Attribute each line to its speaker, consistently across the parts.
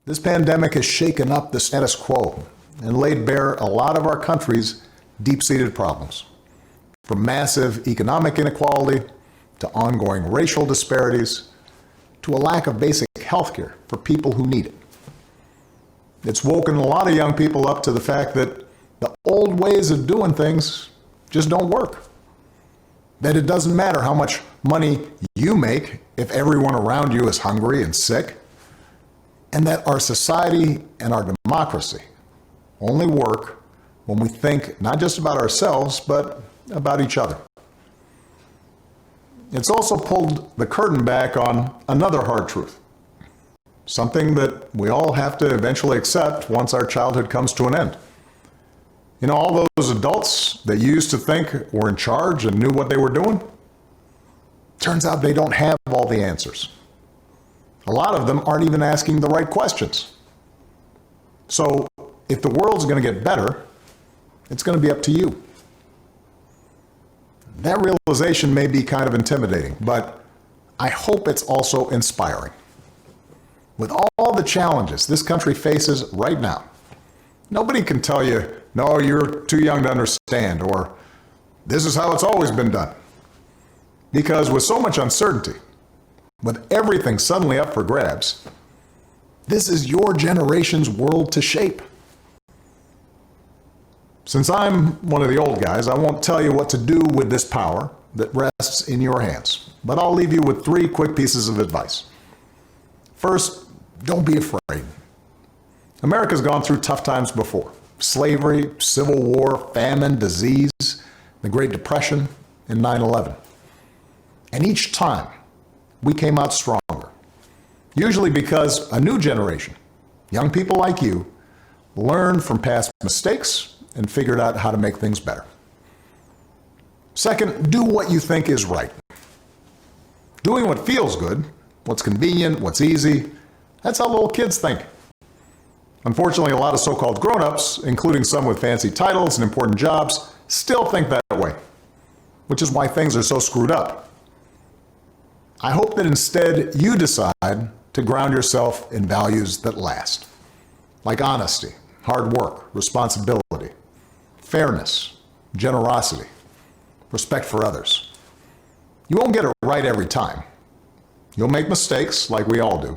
Speaker 1: This pandemic has shaken up the status quo and laid bare a lot of our country's deep-seated problems, from massive economic inequality to ongoing racial disparities to a lack of basic health care for people who need it. It's woken a lot of young people up to the fact that the old ways of doing things just don't work. That it doesn't matter how much money you make if everyone around you is hungry and sick, and that our society and our democracy only work when we think not just about ourselves, but about each other. It's also pulled the curtain back on another hard truth, something that we all have to eventually accept once our childhood comes to an end. You know, all those adults that you used to think were in charge and knew what they were doing, turns out they don't have all the answers. A lot of them aren't even asking the right questions. So if the world's going to get better, it's going to be up to you. That realization may be kind of intimidating, but I hope it's also inspiring. With all the challenges this country faces right now, nobody can tell you, no, you're too young to understand, or this is how it's always been done. Because with so much uncertainty, with everything suddenly up for grabs, this is your generation's world to shape. Since I'm one of the old guys, I won't tell you what to do with this power that rests in your hands, but I'll leave you with 3 quick pieces of advice. First, don't be afraid. America's gone through tough times before. Slavery, Civil War, famine, disease, the Great Depression, and 9/11. And each time, we came out stronger. Usually because a new generation, young people like you, learned from past mistakes and figured out how to make things better. Second, do what you think is right. Doing what feels good, what's convenient, what's easy, that's how little kids think. Unfortunately, a lot of so-called grown-ups, including some with fancy titles and important jobs, still think that way, which is why things are so screwed up. I hope that instead you decide to ground yourself in values that last, like honesty, hard work, responsibility, fairness, generosity, respect for others. You won't get it right every time. You'll make mistakes, like we all do.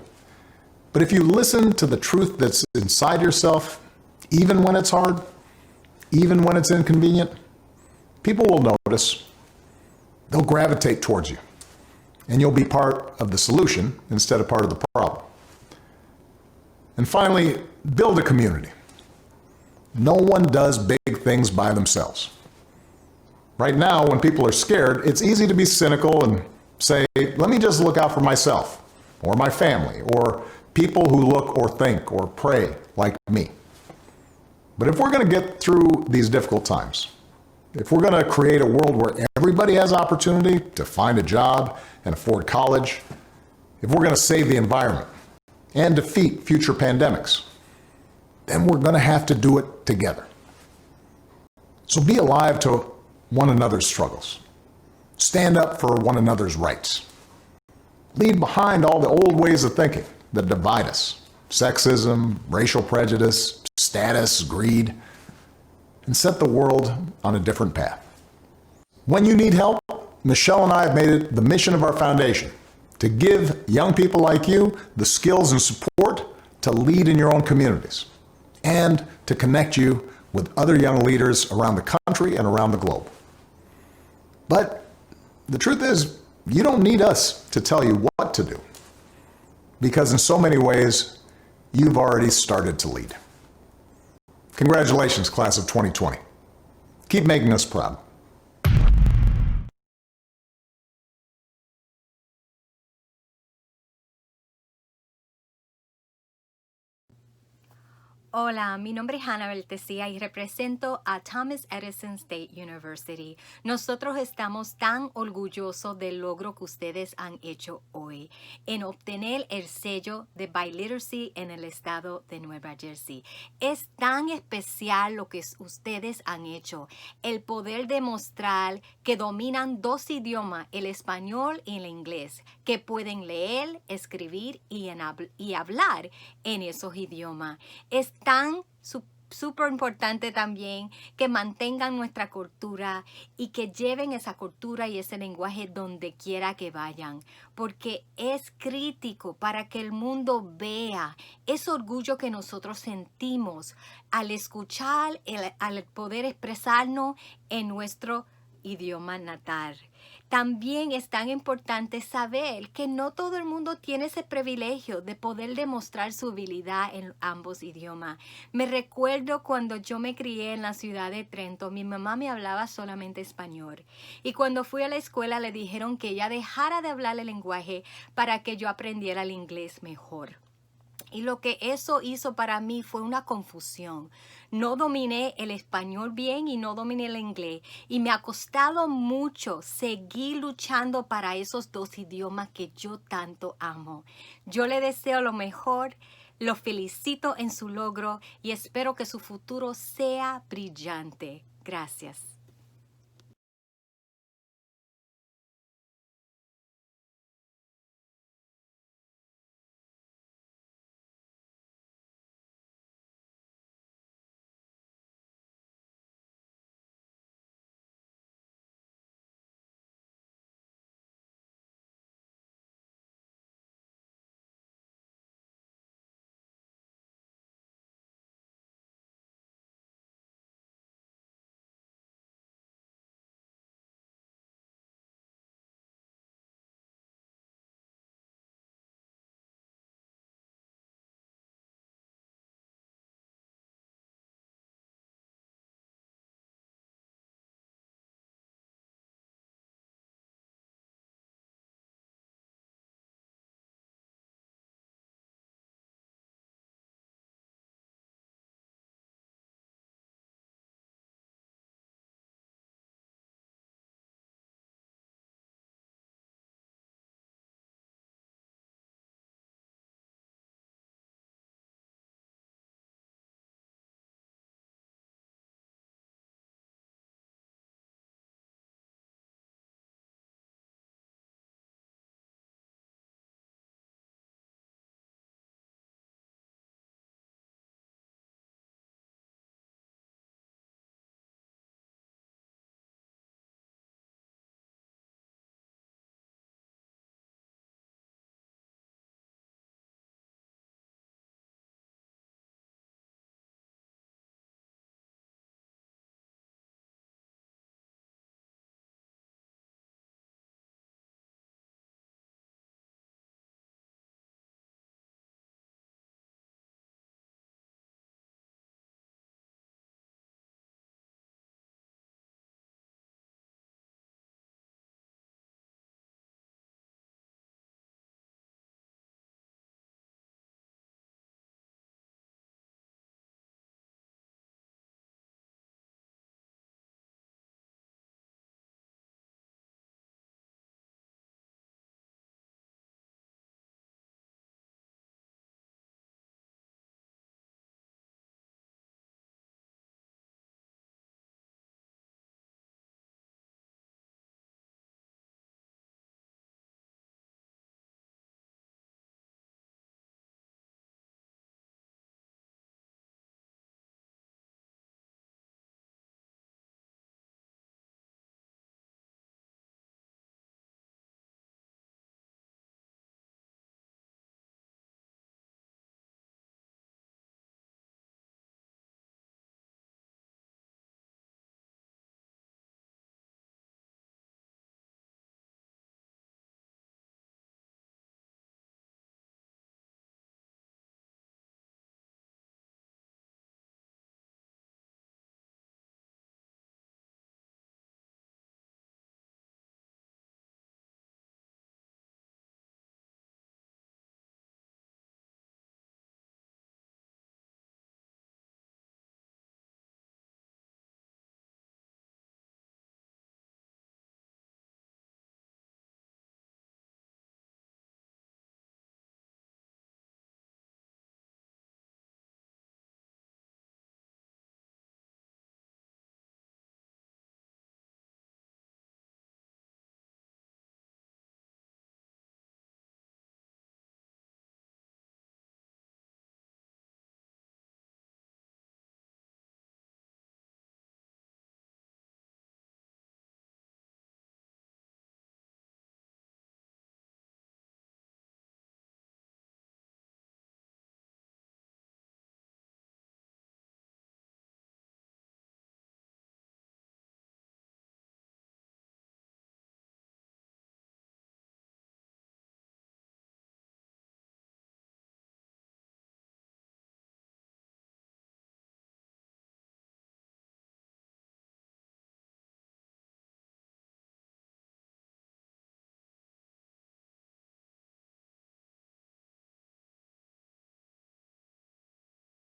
Speaker 1: But if you listen to the truth that's inside yourself, even when it's hard, even when it's inconvenient, people will notice. They'll gravitate towards you. And you'll be part of the solution instead of part of the problem. And finally, build a community. No one does big things by themselves. Right now, when people are scared, it's easy to be cynical and say, let me just look out for myself, or my family, or people who look or think or pray like me. But if we're going to get through these difficult times, if we're going to create a world where everybody has opportunity to find a job and afford college, if we're going to save the environment and defeat future pandemics, then we're going to have to do it together. So be alive to one another's struggles. Stand up for one another's rights. Leave behind all the old ways of thinking that divide us: sexism, racial prejudice, status, greed, and set the world on a different path. When you need help, Michelle and I have made it the mission of our foundation to give young people like you the skills and support to lead in your own communities and to connect you with other young leaders around the country and around the globe. But the truth is, you don't need us to tell you what to do, because in so many ways, you've already started to lead. Congratulations, class of 2020. Keep making us proud.
Speaker 2: Hola, mi nombre es Hannah Biliteracy y represento a Thomas Edison State University. Nosotros estamos tan orgullosos del logro que ustedes han hecho hoy en obtener el sello de Biliteracy en el estado de Nueva Jersey. Es tan especial lo que ustedes han hecho, el poder demostrar que dominan dos idiomas, el español y el inglés, que pueden leer, escribir y hablar en esos idiomas. Es tan súper importante también que mantengan nuestra cultura y que lleven esa cultura y ese lenguaje donde quiera que vayan, porque es crítico para que el mundo vea ese orgullo que nosotros sentimos al escuchar, al poder expresarnos en nuestro idioma natal. También es tan importante saber que no todo el mundo tiene ese privilegio de poder demostrar su habilidad en ambos idiomas. Me recuerdo cuando yo me crié en la ciudad de Trento, mi mamá me hablaba solamente español. Y cuando fui a la escuela le dijeron que ella dejara de hablar el lenguaje para que yo aprendiera el inglés mejor. Y lo que eso hizo para mí fue una confusión. No dominé el español bien y no dominé el inglés. Y me ha costado mucho seguir luchando para esos dos idiomas que yo tanto amo. Yo le deseo lo mejor, lo felicito en su logro y espero que su futuro sea brillante. Gracias.